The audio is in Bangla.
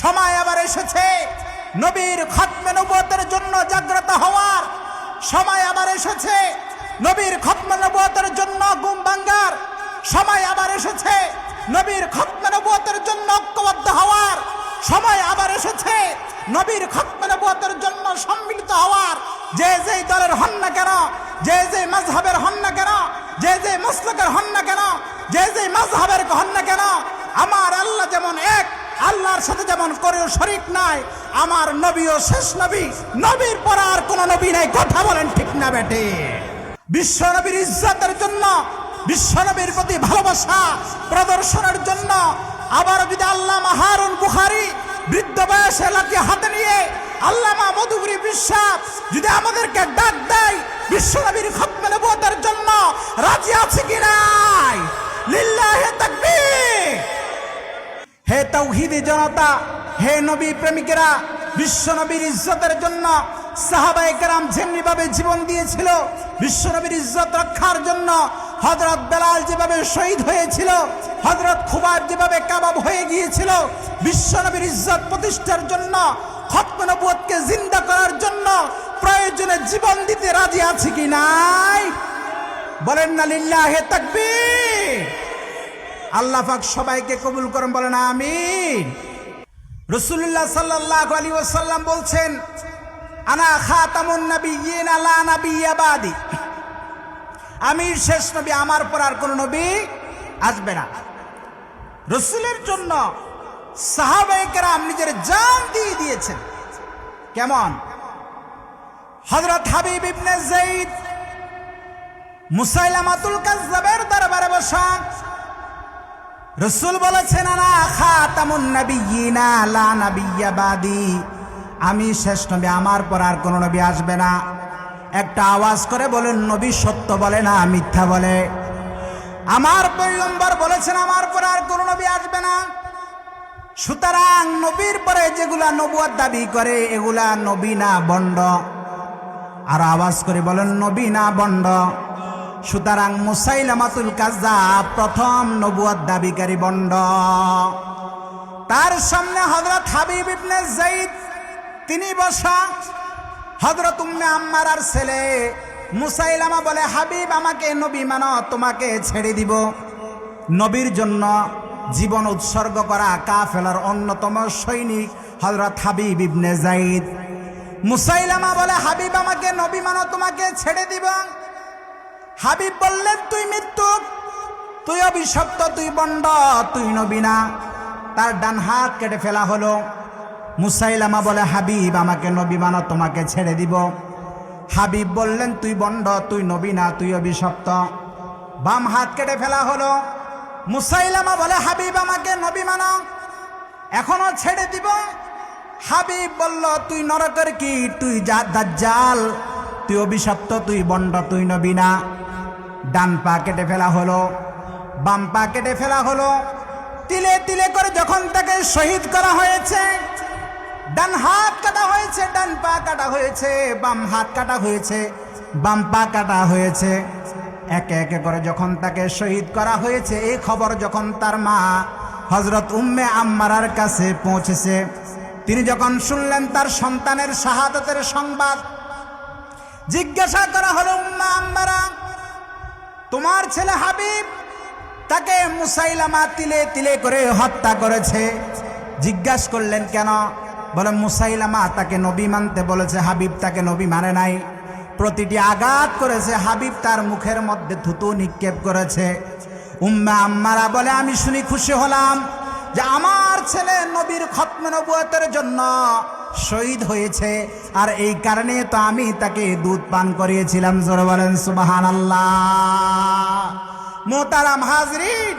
সময় আবার এসেছে নবীর খতমে নবুয়তের জন্য জাগ্রত হওয়ার। সময় আবার এসেছে নবীর খতমে নবুয়তের জন্য ঘুম ভাঙার। সময় আবার এসেছে নবীর খতমে নবুয়তের জন্য ঐক্যবদ্ধ হওয়ার। সময় আবার এসেছে নবীর খতমে নবুয়তের জন্য সম্মিলিত হওয়ার। যে যেই দলের হন না কেন, যে যেই মাযহাবের হন না কেন, যে যেই মাসলাকের হন না কেন, যে যেই মাযহাবের হন না কেন, আমার আল্লাহ যেমন এক, আল্লাহর সাথে যেমন করেও শরীক নাই, আমার নবীও শেষ নবী, নবীর পর আর কোন নবী নাই। কথা বলেন ঠিক না বেটে? বিশ্ব নবীর ইজ্জতের জন্য, বিশ্ব নবীর প্রতি ভালোবাসা প্রদর্শনের জন্য আবার যদি আল্লামা হারুন বুখারী বৃদ্ধ বয়সে লাঠি হাতে নিয়ে আল্লামা মধুপুরী বিশ্বাস যদি আমাদেরকে ডাক দেয় বিশ্ব নবীর খতমে নবুয়তের জন্য, রাজি আছে কি নাই? লিল্লাহি তাকবীর। হে তাওহীদি জনতা, হে নবী প্রেমিকেরা, বিশ্ব নবীর ইজ্জতের জন্য সাহাবায়ে কেরাম যেমনি ভাবে জীবন দিয়েছিল, বিশ্ব নবীর ইজ্জত রক্ষার জন্য হযরত বেলাল যেভাবে শহীদ হয়েছিল, হযরত খুবাইব যেভাবে কাবাব হয়ে গিয়েছিল, বিশ্ব নবীর ইজ্জত প্রতিষ্ঠার জন্য, খতমে নবুয়তকে জিন্দা করার জন্য প্রয়োজনে জীবন দিতে রাজি আছে কি নাই? বলেন না লিল্লাহি তাকবীর। আল্লাহ পাক সবাইকে কবুল করেন, বলেন আমিন। রাসূলুল্লাহ সাল্লাল্লাহু আলাইহি ওয়াসাল্লাম বলছেন, আনা খাতামুন নাবিয়্যিন লা নাবিয়্যা বাদি। আমি শেষ নবী, আমার পর আর কোন নবী আসবে না। রাসূলের জন্য সাহাবায়ে কেরাম নিজের জান দিয়ে দিয়েছেন। কেমন? হযরত হাবিব ইবনে যায়েদ মুসাইলামাতুল কাযযাবের দরবারে বসা রাসূল বলেছেন, আনা খাতামুন নাবিয়্যিন লা নাবিয়্যা বাদি। আমি শেষ নবী, আমার পর আর কোন নবী আসবে না। একটা আওয়াজ করে বলেন, নবী সত্য বলে না মিথ্যা বলে? আমার পয়গম্বর বলেছেন আমার পর আর কোন নবী আসবে না। সুতরাং নবীর পরে যেগুলা নবুয়ত দাবি করে এগুলা নবী না বন্ড? আর আওয়াজ করে বলেন, নবী না বন্ড? সুতরাং মুসাইলামাতুল কাযযাব প্রথম নবুয়ত দাবিকারী বন্ড। তার সামনে হযরত হাবিব ইবনে যায়েদ তিনি বসা। হযরত উম্মে আম্মারার ছেলে মুসাইলামা বলে, হাবিব আমাকে নবী মানো, তোমাকে ছেড়ে দিব। নবীর জন্য জীবন উৎসর্গ করা কাফেলার অন্যতম সৈনিক হযরত হাবিব ইবনে যায়েদ। মুসাইলামা বলে, হাবিব আমাকে নবী মানো, তোমাকে ছেড়ে দিব। হাবিব বললেন, তুই মৃত্যুক, তুই অভিশপ্ত, তুই বন্ড, তুই নবী না। তার ডান হাত কেটে ফেলা হলো। মুসাইলামা বলে, হাবিব আমাকে নবী মানো, তোমাকে ছেড়ে দিব। হাবিব বললেন, তুই বন্ড, তুই নবী না, তুই অভিশপ্ত। বাম হাত কেটে ফেলা হলো। মুসাইলামা বলে, হাবিব আমাকে নবী মানো, এখনো ছেড়ে দিব। হাবিব বলল, তুই নরকের কীট, তুই দাজ্জাল, তুই অভিশপ্ত, তুই বন্ড, তুই নবী না। ডান পা কেটে ফেলা হলো, বাম পা কেটে ফেলা হলো। তিলে তিলে করে যখন তাকে শহীদ করা হয়েছে, ডান হাত কাটা হয়েছে, ডান পা কাটা হয়েছে, বাম হাত কাটা হয়েছে, বাম পা কাটা হয়েছে। একে একে করে যখন তাকে শহীদ করা হয়েছে, এই খবর যখন তার মা হযরত উম্মে আম্মারার কাছে পৌঁছেছে, তিনি যখন শুনলেন তার সন্তানের শাহাদাতের সংবাদ, জিজ্ঞাসা করা হলো, উম্মে আম্মারা, তোমার ছেলে হাবিব, তাকে মুসাইলামা তিলে তিলে করে হত্যা করেছে। জিজ্ঞাসা করলেন কেন? বলে, মুসাইলামা তাকে নবী মানতে বলেছে, হাবিব তাকে নবী মানে নাই। প্রতিটি আঘাত করেছে, হাবিব তার মুখের মধ্যে থুতু নিক্ষেপ করেছে। উম্মে আম্মারা বলে, আমি শুনি খুশি হলাম যে আমার ছেলে নবীর খতমে নবুয়তের জন্য শহীদ হয়েছে, আর এই কারণে তো আমি তাকে দুধ পান করিয়েছিলাম। জোরে বলেন সুবহানাল্লাহ। মুহতারাম হাজরিন,